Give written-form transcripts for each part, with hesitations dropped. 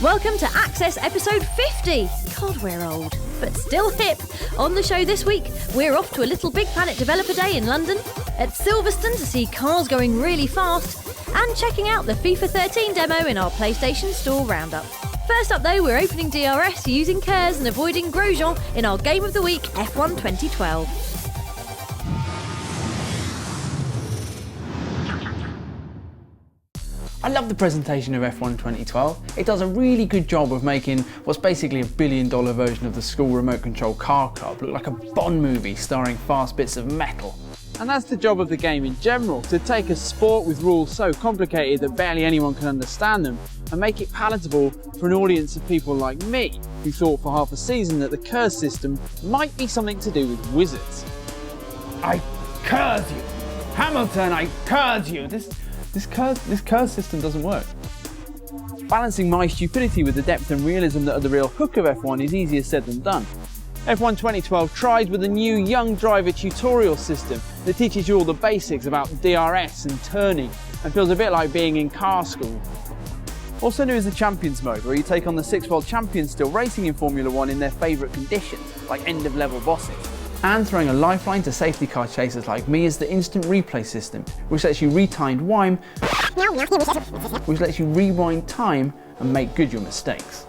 Welcome to Access episode 50. God, we're old, but still hip. On the show this week, we're off to a Little Big Planet Developer Day in London, at Silverstone to see cars going really fast, and checking out the FIFA 13 demo in our PlayStation Store Roundup. First up though, we're opening DRS using Kers and avoiding Grosjean in our Game of the Week F1 2012. I love the presentation of F1 2012. It does a really good job of making what's basically $1 billion version of the school remote control car club look like a Bond movie starring fast bits of metal. And that's the job of the game in general, to take a sport with rules so complicated that barely anyone can understand them and make it palatable for an audience of people like me, who thought for half a season that the curse system might be something to do with wizards. I curse you! Hamilton, I curse you! This curse system doesn't work. Balancing my stupidity with the depth and realism that are the real hook of F1 is easier said than done. F1 2012 tried with a new young driver tutorial system that teaches you all the basics about DRS and turning and feels a bit like being in car school. Also new is the Champions mode, where you take on the 6 world champions still racing in Formula 1 in their favourite conditions, like end of level bosses. And throwing a lifeline to safety car chasers like me is the instant replay system, which lets you rewind time and make good your mistakes.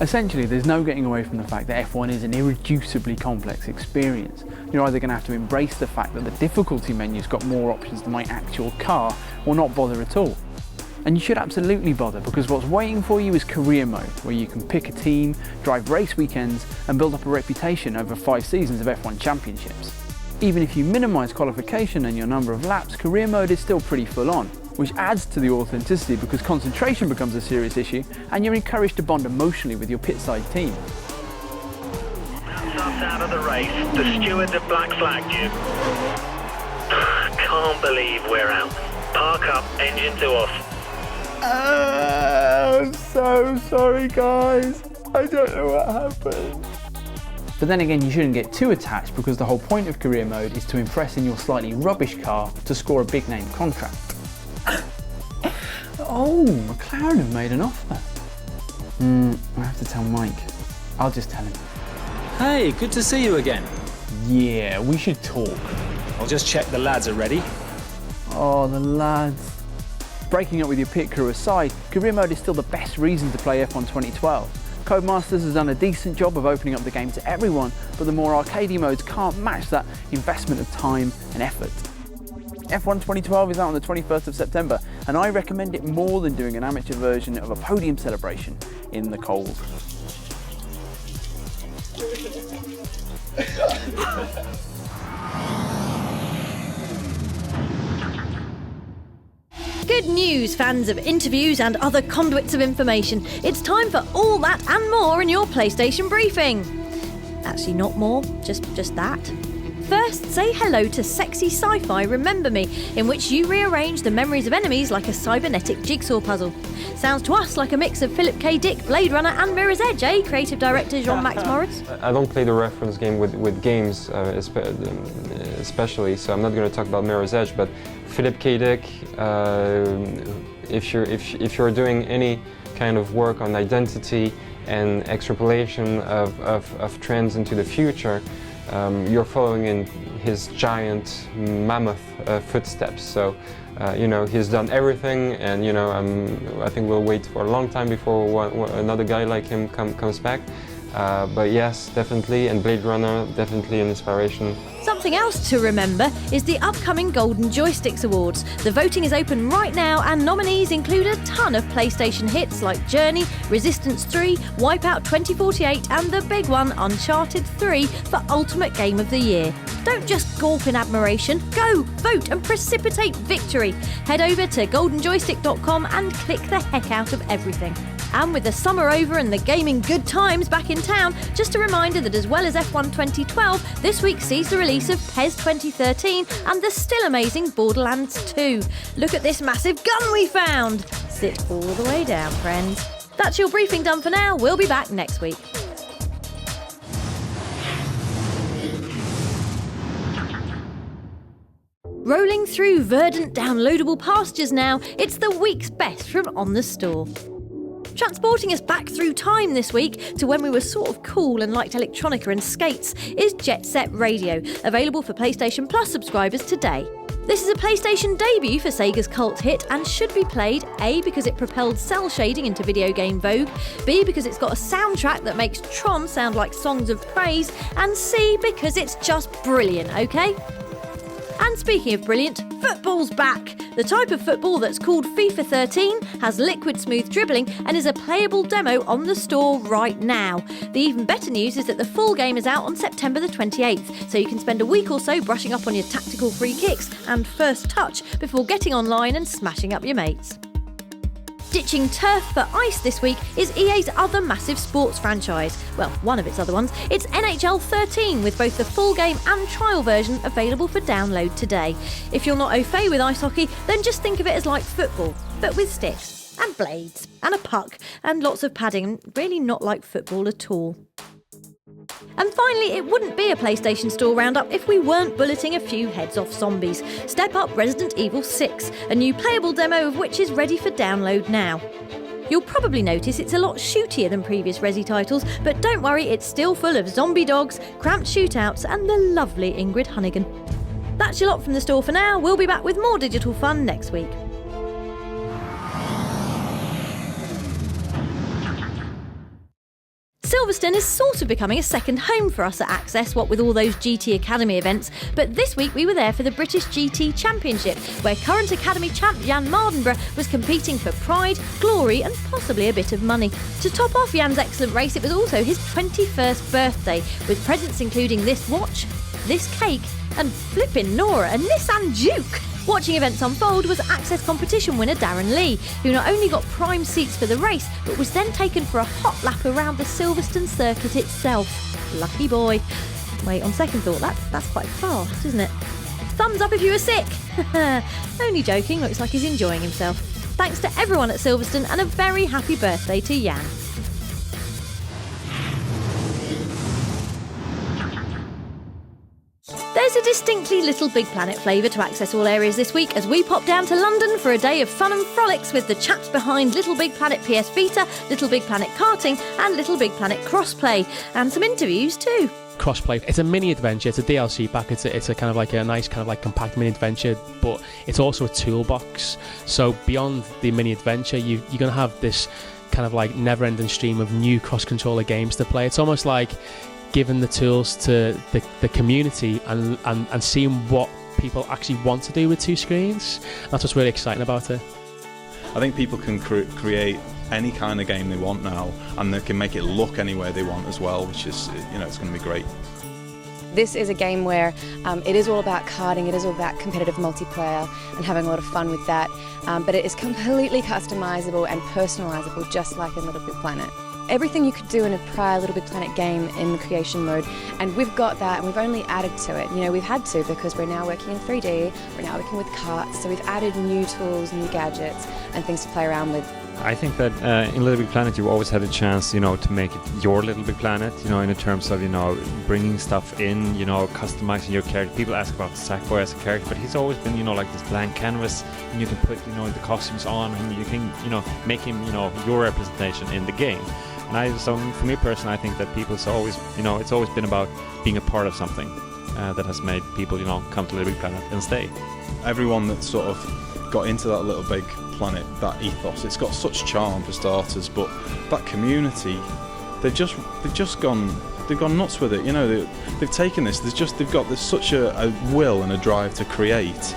Essentially, there's no getting away from the fact that F1 is an irreducibly complex experience. You're either going to have to embrace the fact that the difficulty menu's got more options than my actual car, or not bother at all. And you should absolutely bother, because what's waiting for you is career mode, where you can pick a team, drive race weekends, and build up a reputation over 5 seasons of F1 championships. Even if you minimise qualification and your number of laps, career mode is still pretty full on, which adds to the authenticity because concentration becomes a serious issue and you're encouraged to bond emotionally with your pit-side team. That's us out of the race. The stewards have black flagged you. Can't believe we're out. Park up, engine to off. I'm so sorry guys, I don't know what happened. But then again, you shouldn't get too attached, because the whole point of career mode is to impress in your slightly rubbish car to score a big name contract. Oh, McLaren have made an offer. I have to tell Mike. I'll just tell him. Hey, good to see you again. Yeah, we should talk. I'll just check the lads are ready. Oh, the lads. Breaking up with your pit crew aside, career mode is still the best reason to play F1 2012. Codemasters has done a decent job of opening up the game to everyone, but the more arcadey modes can't match that investment of time and effort. F1 2012 is out on the 21st of September, and I recommend it more than doing an amateur version of a podium celebration in the cold. Good news, fans of interviews and other conduits of information. It's time for all that and more in your PlayStation briefing. Actually, not more, just that. First, say hello to Sexy Sci-Fi Remember Me, in which you rearrange the memories of enemies like a cybernetic jigsaw puzzle. Sounds to us like a mix of Philip K. Dick, Blade Runner and Mirror's Edge, eh, creative director Jean-Max Morris? I don't play the reference game with games, especially, so I'm not going to talk about Mirror's Edge, but Philip K. Dick, if you're doing any kind of work on identity and extrapolation of trends into the future, you're following in his giant mammoth footsteps. So, he's done everything, and I think we'll wait for a long time before another guy like him comes back. But yes, definitely, and Blade Runner, definitely an inspiration. Something else to remember is the upcoming Golden Joysticks Awards. The voting is open right now, and nominees include a ton of PlayStation hits like Journey, Resistance 3, Wipeout 2048 and the big one, Uncharted 3 for Ultimate Game of the Year. Don't just gawp in admiration, go, vote and precipitate victory. Head over to goldenjoystick.com and click the heck out of everything. And with the summer over and the gaming good times back in town, just a reminder that as well as F1 2012, this week sees the release of PES 2013 and the still amazing Borderlands 2. Look at this massive gun we found! Sit all the way down, friends. That's your briefing done for now. We'll be back next week. Rolling through verdant downloadable pastures now, it's the week's best from On The Store. Transporting us back through time this week to when we were sort of cool and liked electronica and skates is Jet Set Radio, available for PlayStation Plus subscribers today. This is a PlayStation debut for Sega's cult hit and should be played A because it propelled cell shading into video game vogue, B because it's got a soundtrack that makes Tron sound like songs of praise, and C because it's just brilliant, okay? And speaking of brilliant, football's back! The type of football that's called FIFA 13 has liquid smooth dribbling and is a playable demo on the store right now. The even better news is that the full game is out on September the 28th, so you can spend a week or so brushing up on your tactical free kicks and first touch before getting online and smashing up your mates. Ditching turf for ice this week is EA's other massive sports franchise. Well, one of its other ones. It's NHL 13 with both the full game and trial version available for download today. If you're not au fait with ice hockey, then just think of it as like football, but with sticks and blades and a puck and lots of padding, and really not like football at all. And finally, it wouldn't be a PlayStation Store roundup if we weren't bulleting a few heads off zombies. Step up Resident Evil 6, a new playable demo of which is ready for download now. You'll probably notice it's a lot shootier than previous Resi titles, but don't worry, it's still full of zombie dogs, cramped shootouts and the lovely Ingrid Hunnigan. That's your lot from the store for now. We'll be back with more digital fun next week. Silverstone is sort of becoming a second home for us at Access, what with all those GT Academy events, but this week we were there for the British GT Championship, where current Academy champ Jan Mardenborough was competing for pride, glory and possibly a bit of money. To top off Jan's excellent race, it was also his 21st birthday, with presents including this watch, this cake and flippin' Nora, a Nissan Juke. Watching events unfold was Access competition winner Darren Lee, who not only got prime seats for the race, but was then taken for a hot lap around the Silverstone circuit itself. Lucky boy. Wait, on second thought, that's quite fast, isn't it? Thumbs up if you were sick! Only joking, looks like he's enjoying himself. Thanks to everyone at Silverstone and a very happy birthday to Jan. There's a distinctly Little Big Planet flavour to Access all areas this week as we pop down to London for a day of fun and frolics with the chaps behind Little Big Planet PS Vita, Little Big Planet Karting and Little Big Planet Crossplay, and some interviews too. Crossplay. It's a mini adventure. It's a DLC pack. It's a kind of like a nice kind of like compact mini adventure, but it's also a toolbox. So beyond the mini adventure, you're going to have this kind of like never-ending stream of new cross-controller games to play. It's almost like giving the tools to the community and seeing what people actually want to do with two screens. That's what's really exciting about it. I think people can create any kind of game they want now, and they can make it look any way they want as well, which is, it's going to be great. This is a game where it is all about karting, it is all about competitive multiplayer and having a lot of fun with that, but it is completely customisable and personalisable, just like in Little Big Planet. Everything you could do in a prior Little Big Planet game in the creation mode, and we've got that and we've only added to it. We've had to because we're now working in 3D, we're now working with karts, so we've added new tools, new gadgets and things to play around with. I think that in Little Big Planet you always had a chance, to make it your Little Big Planet, in terms of, bringing stuff in, customizing your character. People ask about Sackboy as a character, but he's always been, like this blank canvas, and you can put, the costumes on, and you can, make him, your representation in the game. And so for me personally, I think that people's always, it's always been about being a part of something that has made people, come to Little Big Planet and stay. Everyone that sort of got into that Little Big Planet, that ethos, it's got such charm for starters, but that community, they've gone nuts with it. They've taken this. There's such a will and a drive to create,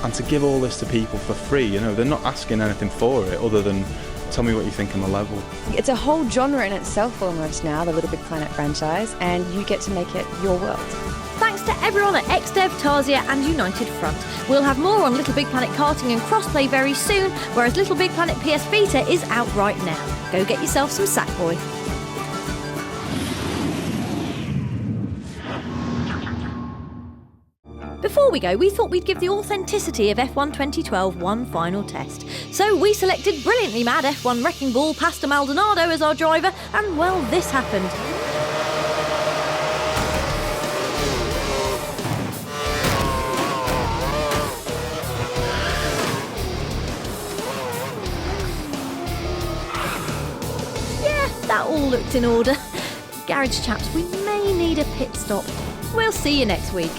and to give all this to people for free. They're not asking anything for it other than tell me what you think on the level. It's a whole genre in itself almost now, the Little Big Planet franchise, and you get to make it your world. Thanks to everyone at XDev, Tarsia and United Front. We'll have more on Little Big Planet Karting and Crossplay very soon, whereas Little Big Planet PS Vita is out right now. Go get yourself some Sackboy. Before we go, we thought we'd give the authenticity of F1 2012 one final test. So we selected brilliantly mad F1 Wrecking Ball Pastor Maldonado as our driver, and well, this happened. that all looked in order. Garage chaps, we may need a pit stop. We'll see you next week.